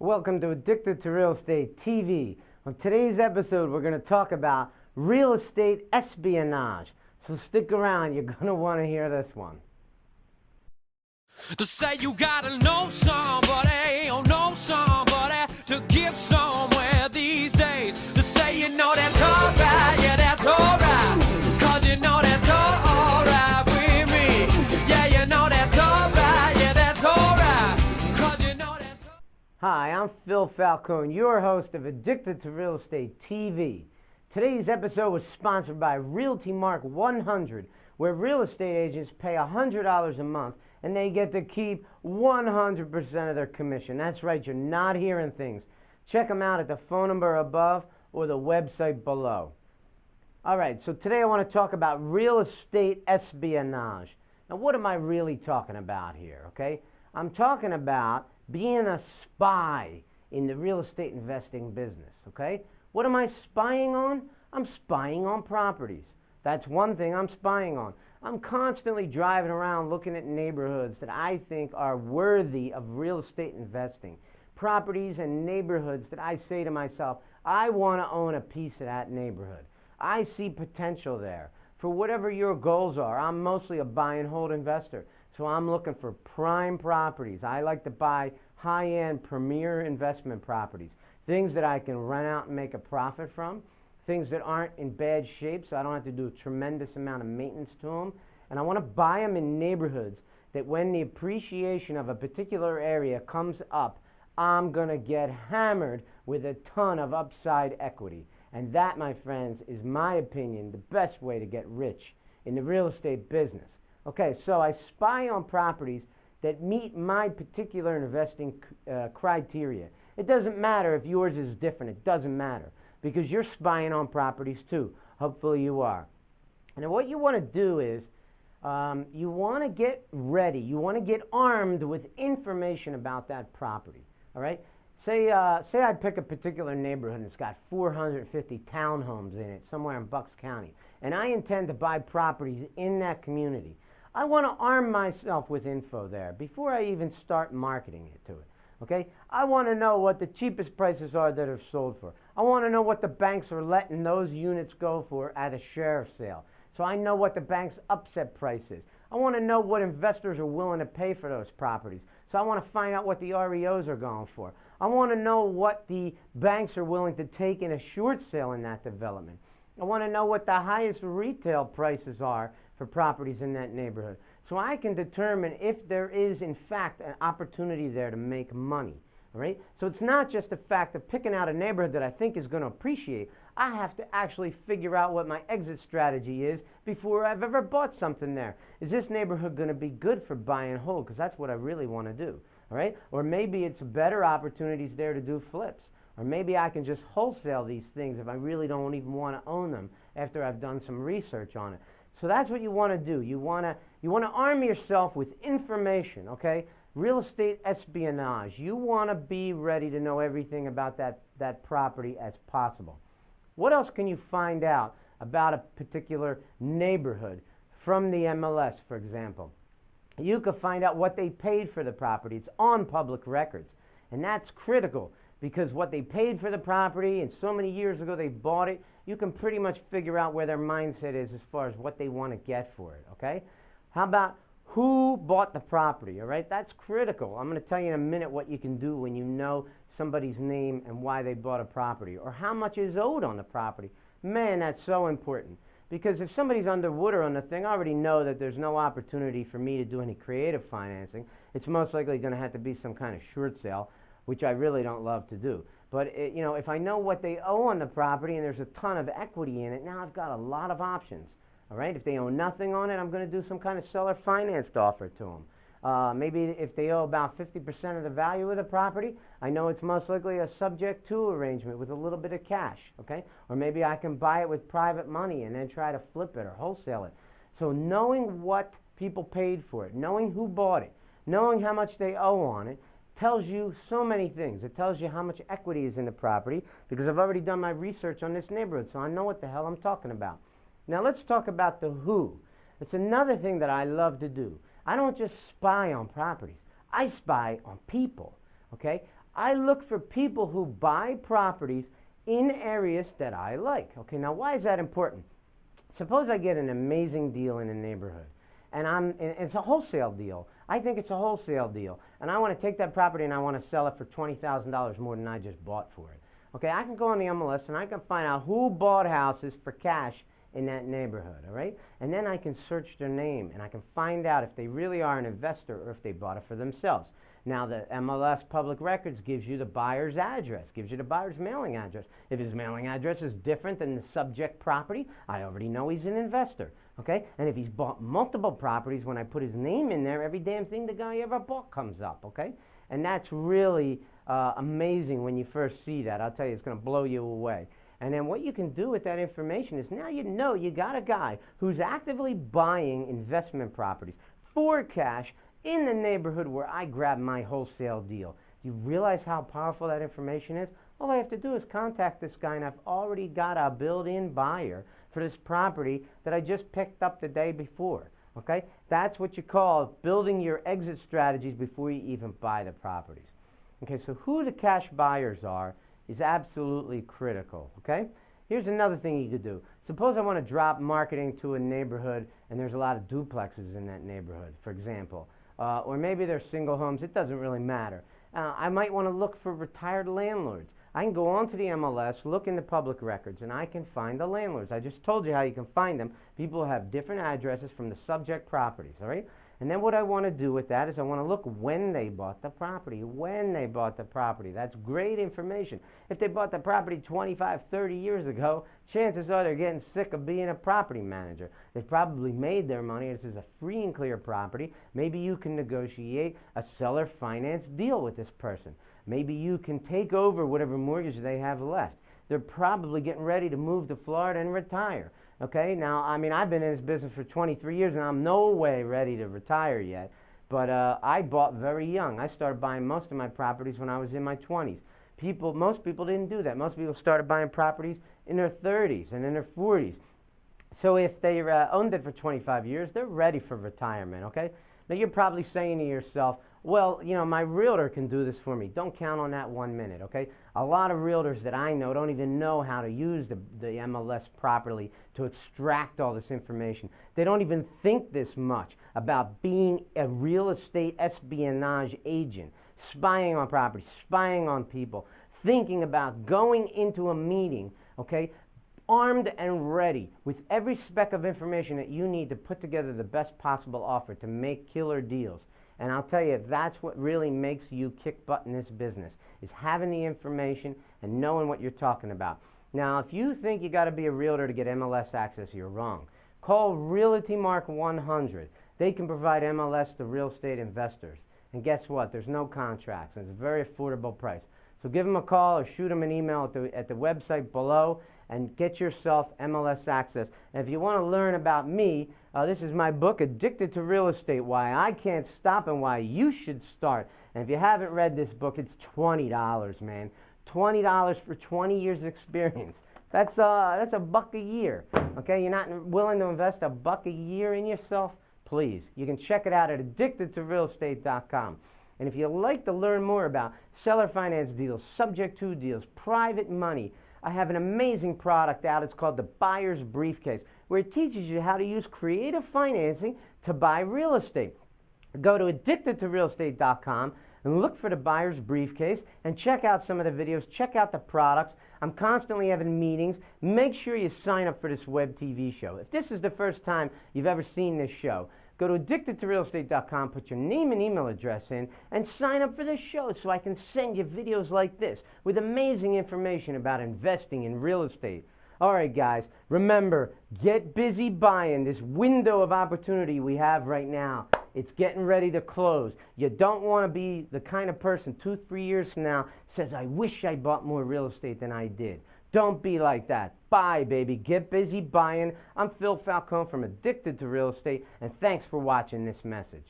Welcome to Addicted to Real Estate TV. On today's episode, we're going to talk about real estate espionage. So stick around, you're going to want to hear this one. To say you gotta know somebody, or know somebody to get somewhere these days. To say you know that's alright, yeah that's alright. Cause you know that's alright with me. Yeah, you know that's alright, yeah that's alright. Cause you know that's alright. Hi, I'm Phil Falcone, your host of Addicted to Real Estate TV. Today's episode was sponsored by Realty Mark 100, where real estate agents pay $100 a month and they get to keep 100% of their commission. That's right, you're not hearing things. Check them out at the phone number above or the website below. All right, so today I want to talk about real estate espionage. Now, what am I really talking about here, okay? I'm talking about being a spy in the real estate investing business, okay? What am I spying on? I'm spying on properties. That's one thing I'm spying on. I'm constantly driving around looking at neighborhoods that I think are worthy of real estate investing. Properties and neighborhoods that I say to myself, I want to own a piece of that neighborhood. I see potential there. For whatever your goals are, I'm mostly a buy and hold investor. So I'm looking for prime properties. I like to buy high-end premier investment properties. Things that I can rent out and make a profit from. Things that aren't in bad shape, so I don't have to do a tremendous amount of maintenance to them. And I want to buy them in neighborhoods that when the appreciation of a particular area comes up, I'm going to get hammered with a ton of upside equity. And that, my friends, is my opinion, the best way to get rich in the real estate business. Okay, so I spy on properties that meet my particular investing criteria. It doesn't matter if yours is different. It doesn't matter. Because you're spying on properties too. Hopefully you are. And what you want to do is you want to get ready. You want to get armed with information about that property. All right? Say I pick a particular neighborhood and it's got 450 townhomes in it somewhere in Bucks County. And I intend to buy properties in that community. I want to arm myself with info there before I even start marketing it to it. Okay? I want to know what the cheapest prices are that are sold for. I want to know what the banks are letting those units go for at a sheriff sale. So I know what the bank's upset price is. I want to know what investors are willing to pay for those properties. So I want to find out what the REOs are going for. I want to know what the banks are willing to take in a short sale in that development. I want to know what the highest retail prices are for properties in that neighborhood. So I can determine if there is, in fact, an opportunity there to make money. All right? So it's not just the fact of picking out a neighborhood that I think is going to appreciate. I have to actually figure out what my exit strategy is before I've ever bought something there. Is this neighborhood going to be good for buy and hold? Because that's what I really want to do. All right? Or maybe it's better opportunities there to do flips. Or maybe I can just wholesale these things if I really don't even want to own them after I've done some research on it. So that's what you want to do. You want to arm yourself with information, okay? Real estate espionage. You want to be ready to know everything about that property as possible. What else can you find out about a particular neighborhood from the MLS, for example? You could find out what they paid for the property. It's on public records. And that's critical because what they paid for the property and so many years ago they bought it, you can pretty much figure out where their mindset is as far as what they want to get for it, okay? How about who bought the property, all right? That's critical. I'm going to tell you in a minute what you can do when you know somebody's name and why they bought a property or how much is owed on the property. Man, that's so important because if somebody's underwater on the thing, I already know that there's no opportunity for me to do any creative financing. It's most likely going to have to be some kind of short sale, which I really don't love to do. But, if I know what they owe on the property and there's a ton of equity in it, now I've got a lot of options. All right? If they owe nothing on it, I'm going to do some kind of seller financed offer to them. Maybe if they owe about 50% of the value of the property, I know it's most likely a subject to arrangement with a little bit of cash. Okay? Or maybe I can buy it with private money and then try to flip it or wholesale it. So knowing what people paid for it, knowing who bought it, knowing how much they owe on it, tells you so many things. It tells you how much equity is in the property because I've already done my research on this neighborhood, so I know what the hell I'm talking about. Now let's talk about the who. It's another thing that I love to do. I don't just spy on properties. I spy on people, okay? I look for people who buy properties in areas that I like. Okay, now why is that important? Suppose I get an amazing deal in a neighborhood, and it's a wholesale deal. I think it's a wholesale deal, and I want to take that property and I want to sell it for $20,000 more than I just bought for it. Okay, I can go on the MLS and I can find out who bought houses for cash in that neighborhood, all right? And then I can search their name, and I can find out if they really are an investor or if they bought it for themselves. Now, the MLS Public Records gives you the buyer's address, gives you the buyer's mailing address. If his mailing address is different than the subject property, I already know he's an investor, okay? And if he's bought multiple properties, when I put his name in there, every damn thing the guy ever bought comes up, okay? And that's really amazing when you first see that. I'll tell you, it's going to blow you away. And then what you can do with that information is now you know you got a guy who's actively buying investment properties for cash in the neighborhood where I grab my wholesale deal. Do you realize how powerful that information is? All I have to do is contact this guy, and I've already got a built-in buyer for this property that I just picked up the day before. Okay? That's what you call building your exit strategies before you even buy the properties. Okay, so who the cash buyers are is absolutely critical. Okay? Here's another thing you could do. Suppose I want to drop marketing to a neighborhood and there's a lot of duplexes in that neighborhood, for example. Or maybe they're single homes. It doesn't really matter. I might want to look for retired landlords. I can go onto the MLS, look in the public records, and I can find the landlords. I just told you how you can find them. People have different addresses from the subject properties, all right? And then what I want to do with that is I want to look when they bought the property. When they bought the property. That's great information. If they bought the property 25, 30 years ago, chances are they're getting sick of being a property manager. They've probably made their money. This is a free and clear property. Maybe you can negotiate a seller finance deal with this person. Maybe you can take over whatever mortgage they have left. They're probably getting ready to move to Florida and retire. Okay, now, I mean, I've been in this business for 23 years, and I'm no way ready to retire yet. But I bought very young. I started buying most of my properties when I was in my 20s. Most people didn't do that. Most people started buying properties in their 30s and in their 40s. So if they owned it for 25 years, they're ready for retirement, okay? Now, you're probably saying to yourself, well, you know, my realtor can do this for me. Don't count on that 1 minute, okay? A lot of realtors that I know don't even know how to use the MLS properly to extract all this information. They don't even think this much about being a real estate espionage agent, spying on property, spying on people, thinking about going into a meeting, okay, armed and ready with every speck of information that you need to put together the best possible offer to make killer deals. And I'll tell you, that's what really makes you kick butt in this business, is having the information and knowing what you're talking about. Now, if you think you got to be a realtor to get MLS access, you're wrong. Call Realty Mark 100. They can provide MLS to real estate investors. And guess what? There's no contracts, and it's a very affordable price. So give them a call or shoot them an email at the website below and get yourself MLS access. And if you want to learn about me, this is my book, Addicted to Real Estate, Why I Can't Stop and Why You Should Start. And if you haven't read this book, it's $20, man. $20 for 20 years experience. That's a buck a year. Okay, you're not willing to invest a buck a year in yourself? Please. You can check it out at addictedtorealestate.com. And if you'd like to learn more about seller finance deals, subject to deals, private money, I have an amazing product out. It's called the Buyer's Briefcase, where it teaches you how to use creative financing to buy real estate. Go to addictedtorealestate.com and look for the Buyer's Briefcase and check out some of the videos, check out the products. I'm constantly having meetings. Make sure you sign up for this web TV show. If this is the first time you've ever seen this show, go to addictedtorealestate.com, put your name and email address in, and sign up for this show so I can send you videos like this with amazing information about investing in real estate. All right, guys, remember, get busy buying. This window of opportunity we have right now, it's getting ready to close. You don't want to be the kind of person 2-3 years from now says, I wish I bought more real estate than I did. Don't be like that. Buy, baby. Get busy buying. I'm Phil Falcone from Addicted to Real Estate, and thanks for watching this message.